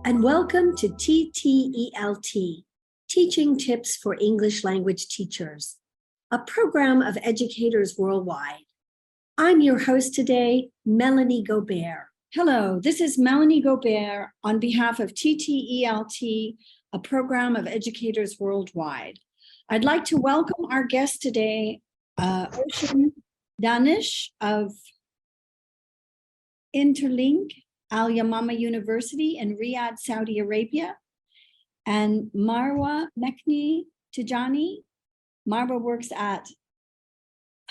and welcome to TTELT, Teaching Tips for English Language Teachers, a program of educators worldwide. I'm your host today, Melanie Gobert. Hello, this is Melanie Gobert on behalf of TTELT, a program of educators worldwide. I'd like to welcome our guest today, Ocean Danish of Interlink Al Yamama University in Riyadh, Saudi Arabia, and Marwa Mekni Tijani. Marwa works at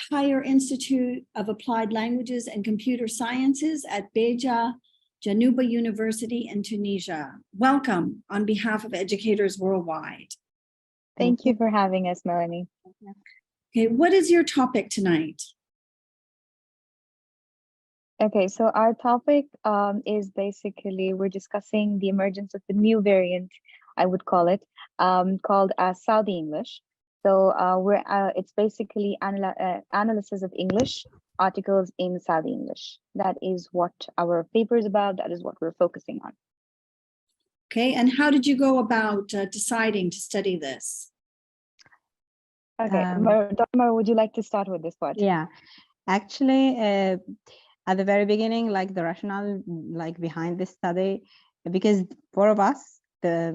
Higher Institute of Applied Languages and Computer Sciences at Beja Januba University in Tunisia. Welcome on behalf of educators worldwide. Thank you for having us, Melanie. Okay, what is your topic tonight? Okay, so our topic is basically we're discussing the emergence of a new variant, I would call it, called Saudi English. So it's basically analysis of English articles in Saudi English. That is what our paper is about. That is what we're focusing on. Okay, and how did you go about deciding to study this? Okay, Dr. would you like to start with this part? Yeah, actually, at the very beginning, like the rationale, like behind this study, because four of us, the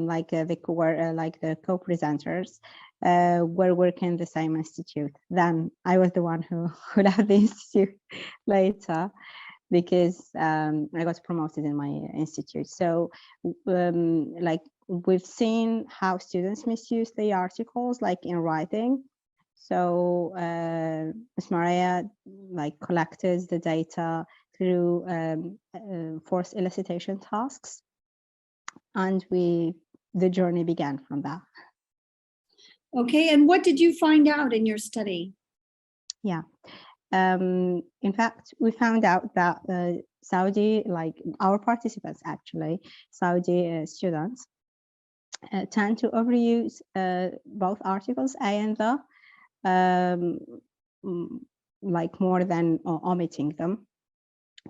co-presenters, were working in the same institute. Then I was the one who left the institute later because I got promoted in my institute. So like we've seen how students misuse the articles like in writing. So Ms. Maria like collected the data through forced elicitation tasks, and the journey began from that. Okay, and what did you find out in your study? Yeah, in fact, we found out that Saudi, like our participants actually, Saudi students tend to overuse both articles A and the, like more than omitting them,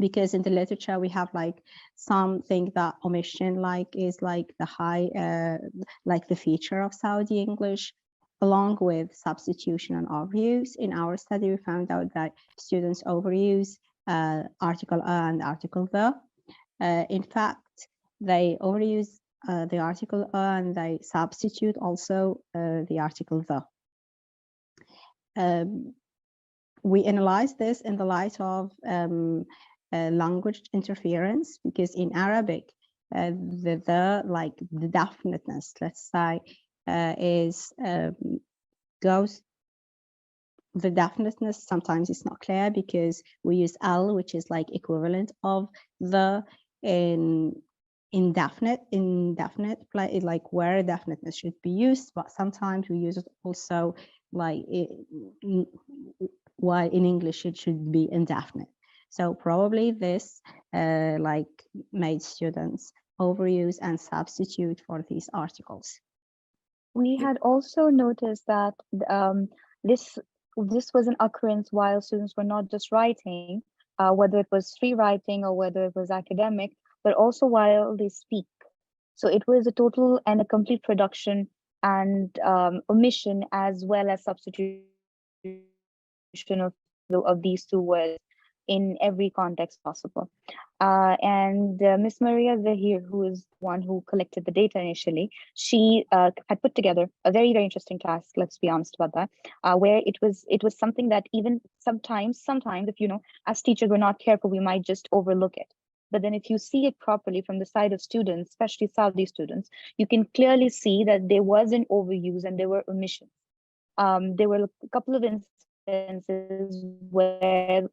because in the literature we have like something that omission like is like the high like the feature of Saudi English, along with substitution and overuse. In our study we found out that students overuse article a and article the. In fact, they overuse the article a and they substitute also the article the. We analyze this in the light of language interference, because in Arabic, the like the definiteness, let's say, is goes. The definiteness sometimes it's not clear because we use L, which is like equivalent of the in indefinite like where definiteness should be used, but sometimes we use it also like while in English it should be indefinite. So probably this like made students overuse and substitute for these articles. We had also noticed that this was an occurrence while students were not just writing, whether it was free writing or whether it was academic, but also while they speak. So it was a total and a complete production and omission as well as substitution of these two words in every context possible. And Ms. Maria Zahir, who is the one who collected the data initially, she had put together a very, very interesting task, let's be honest about that, where it was something that even sometimes, if, you know, as teachers, we're not careful, we might just overlook it. But then if you see it properly from the side of students, especially Saudi students, you can clearly see that there was an overuse and there were omissions. There were a couple of instances where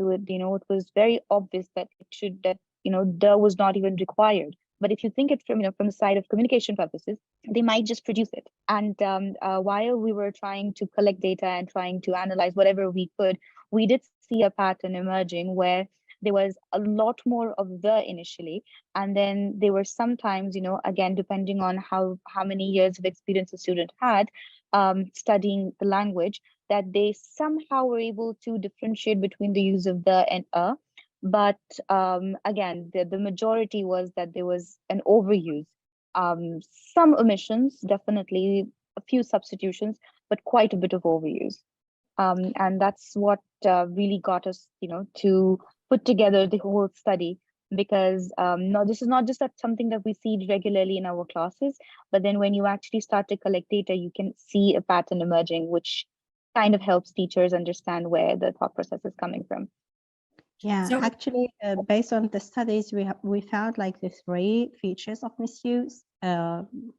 it was very obvious that the was not even required. But if you think it from the side of communication purposes, they might just produce it. And while we were trying to collect data and trying to analyze whatever we could, we did see a pattern emerging where there was a lot more of the initially, and then there were sometimes, again, depending on how many years of experience a student had studying the language, that they somehow were able to differentiate between the use of the and a, But again, the majority was that there was an overuse. Some omissions, definitely a few substitutions, but quite a bit of overuse. And that's what really got us, to put together the whole study, because no, this is not just something that we see regularly in our classes, but then when you actually start to collect data, you can see a pattern emerging, which kind of helps teachers understand where the thought process is coming from. Yeah, So- actually, based on the studies, we found like the three features of misuse: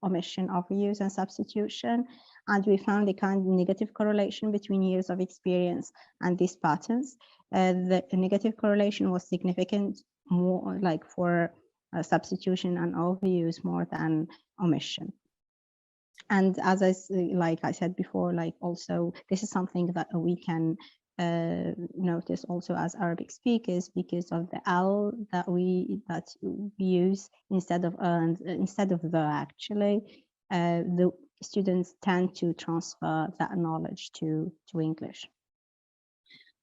omission, overuse, and substitution. And we found a kind of negative correlation between years of experience and these patterns. The negative correlation was significant, more like for substitution and overuse more than omission. And as I said before, like also this is something that we can notice also as Arabic speakers, because of the L that we use instead of the, actually the students tend to transfer that knowledge to English.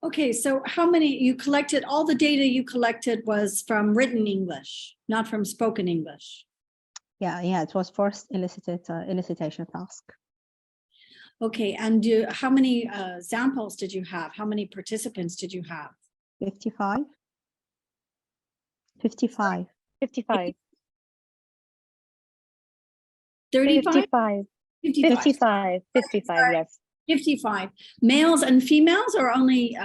Okay, so how many you collected? All the data you collected was from written English, not from spoken English. Yeah, it was first elicitation task. Okay, and how many samples did you have? How many participants did you have? 55. 55. 55. 35? 55. 55. 55, yes. 55. Males and females, or only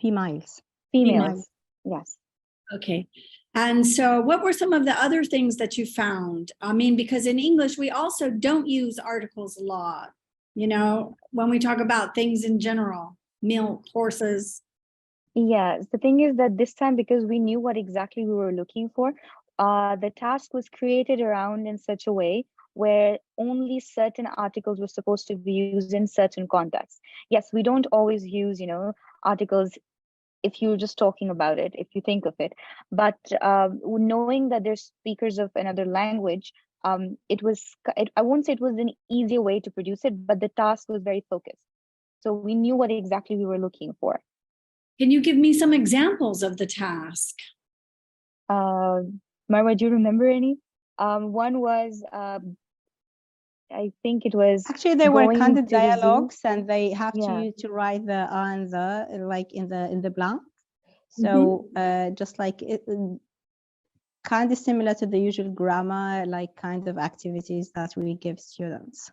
Females. Females. Yes. Okay. And so what were some of the other things that you found? I mean, because in English, we also don't use articles a lot, when we talk about things in general, milk, horses. Yes, the thing is that this time, because we knew what exactly we were looking for, the task was created around in such a way where only certain articles were supposed to be used in certain contexts. Yes, we don't always use, articles if you're just talking about it, if you think of it. But knowing that there's speakers of another language, I won't say it was an easier way to produce it, but the task was very focused. So we knew what exactly we were looking for. Can you give me some examples of the task? Marwa, do you remember any? One was, I think it was actually there were kind of going to the zoo. dialogues, and they have Yeah. to write the and the like in the blank. So just like it, kind of similar to the usual grammar like kind of activities that we give students.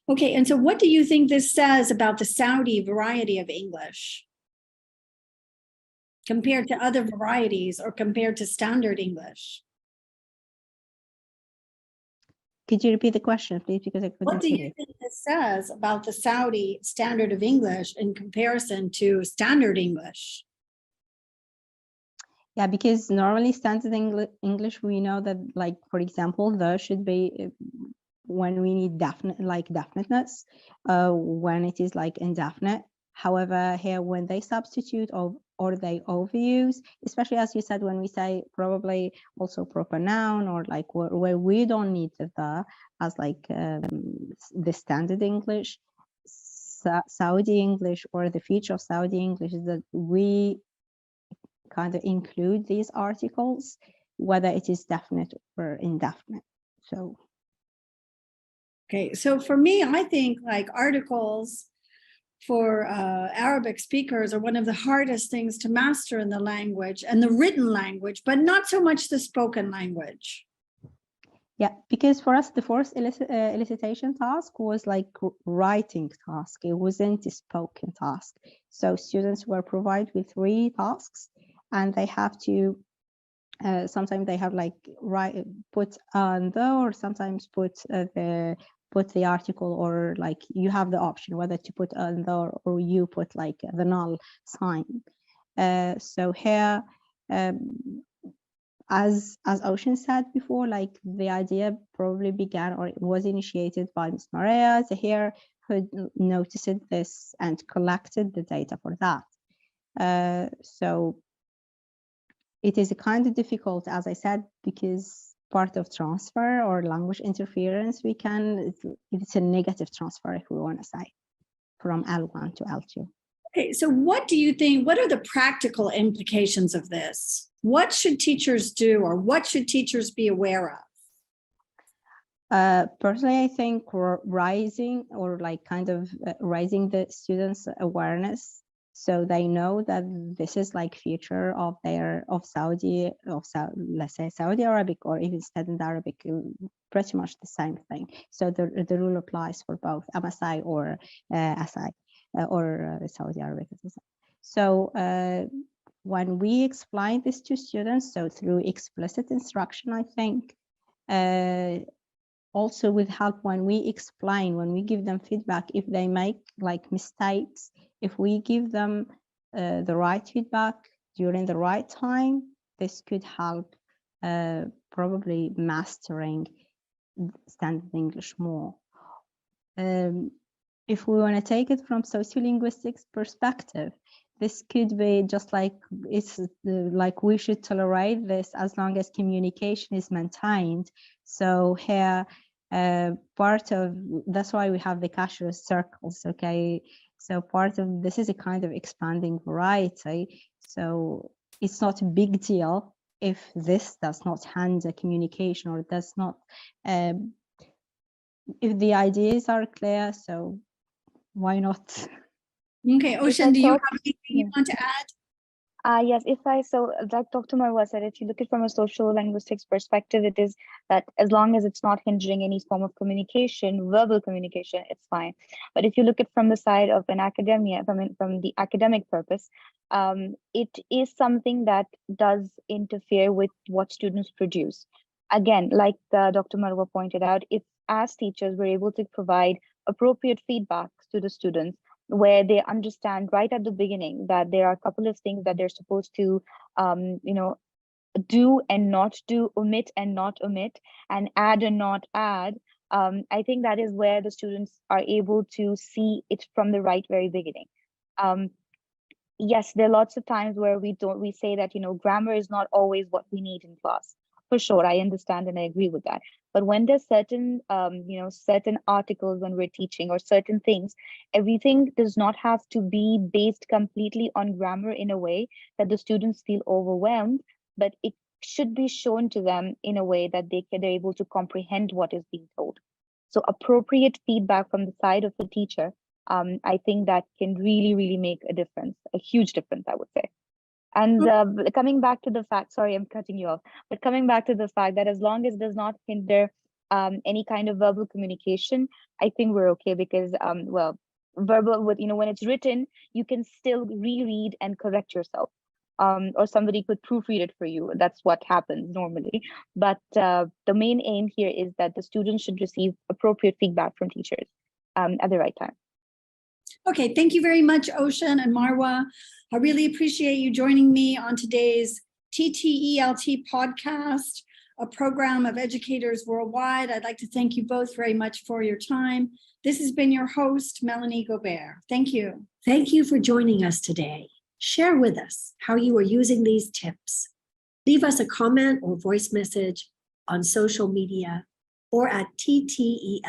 Okay, and so what do you think this says about the Saudi variety of English compared to other varieties or compared to standard English? Could you repeat the question, please? Because I couldn't What do hear you you. think this says about the Saudi standard of English in comparison to standard English? Yeah, because normally standard English, we know that, like, for example, there should be when we need definiteness, when it is like indefinite. However, here when they substitute or they overuse, especially as you said, when we say probably also proper noun, or like where we don't need the as like the standard English, Saudi English, or the feature of Saudi English is that we kind of include these articles, whether it is definite or indefinite. So okay, so for me, I think like articles for Arabic speakers are one of the hardest things to master in the language, and the written language, but not so much the spoken language. yeah, because for us, the first elicitation task was like writing task. It wasn't a spoken task. So students were provided with 3 tasks, and they have to, sometimes they have like put on the, or sometimes put the article, or like you have the option whether to put on the, or you put like the null sign. So here, as Ocean said before, like the idea probably began, or it was initiated by Ms. Maria Zahir, who noticed this and collected the data for that. So it is a kind of difficult, as I said, because part of transfer or language interference, it's a negative transfer, if we want to say, from L1 to L2. Okay, so what do you think, what are the practical implications of this? What should teachers do, or what should teachers be aware of? Personally, I think raising the students' awareness, so they know that this is like future of let's say Saudi Arabic, or even studying Arabic, pretty much the same thing. So the rule applies for both MSI or SI or Saudi Arabic. So when we explain this to students, so through explicit instruction, I think. Also with help when we explain, when we give them feedback, if they make like mistakes, if we give them the right feedback during the right time, this could help probably mastering standard English more. If we want to take it from sociolinguistics perspective, this could be just like, it's like we should tolerate this as long as communication is maintained. So here, that's why we have the cashier circles, okay? So part of this is a kind of expanding variety. So it's not a big deal if this does not hinder communication, or does not, if the ideas are clear, so why not? Okay, Ocean, do you have anything you want to add? Yes, like Dr. Marwa said, if you look at it from a social linguistics perspective, it is that as long as it's not hindering any form of communication, verbal communication, it's fine. But if you look at from the side of an academia, from the academic purpose, it is something that does interfere with what students produce. Again, like Dr. Marwa pointed out, if as teachers we're able to provide appropriate feedback to the students, where they understand right at the beginning that there are a couple of things that they're supposed to, do and not do, omit and not omit, and add and not add. I think that is where the students are able to see it from the very beginning. Yes, there are lots of times where we say that, grammar is not always what we need in class. For sure, I understand and I agree with that. But when there's certain, certain articles when we're teaching, or certain things, everything does not have to be based completely on grammar in a way that the students feel overwhelmed, but it should be shown to them in a way that they're able to comprehend what is being told. So appropriate feedback from the side of the teacher, I think that can really, really make a difference, a huge difference, I would say. And coming back to the fact, sorry, I'm cutting you off, but coming back to the fact that as long as it does not hinder any kind of verbal communication, I think we're okay, because, verbal, when it's written, you can still reread and correct yourself, or somebody could proofread it for you. That's what happens normally. But the main aim here is that the students should receive appropriate feedback from teachers at the right time. Okay, thank you very much, Ocean and Marwa. I really appreciate you joining me on today's TTELT podcast, a program of educators worldwide. I'd like to thank you both very much for your time. This has been your host, Melanie Gobert. Thank you. Thank you for joining us today. Share with us how you are using these tips. Leave us a comment or voice message on social media or at ttelt.org.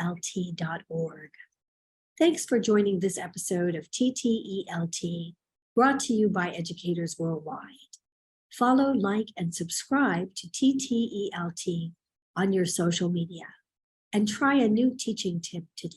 Thanks for joining this episode of TTELT, brought to you by Educators Worldwide. Follow, like, and subscribe to TTELT on your social media, and try a new teaching tip today.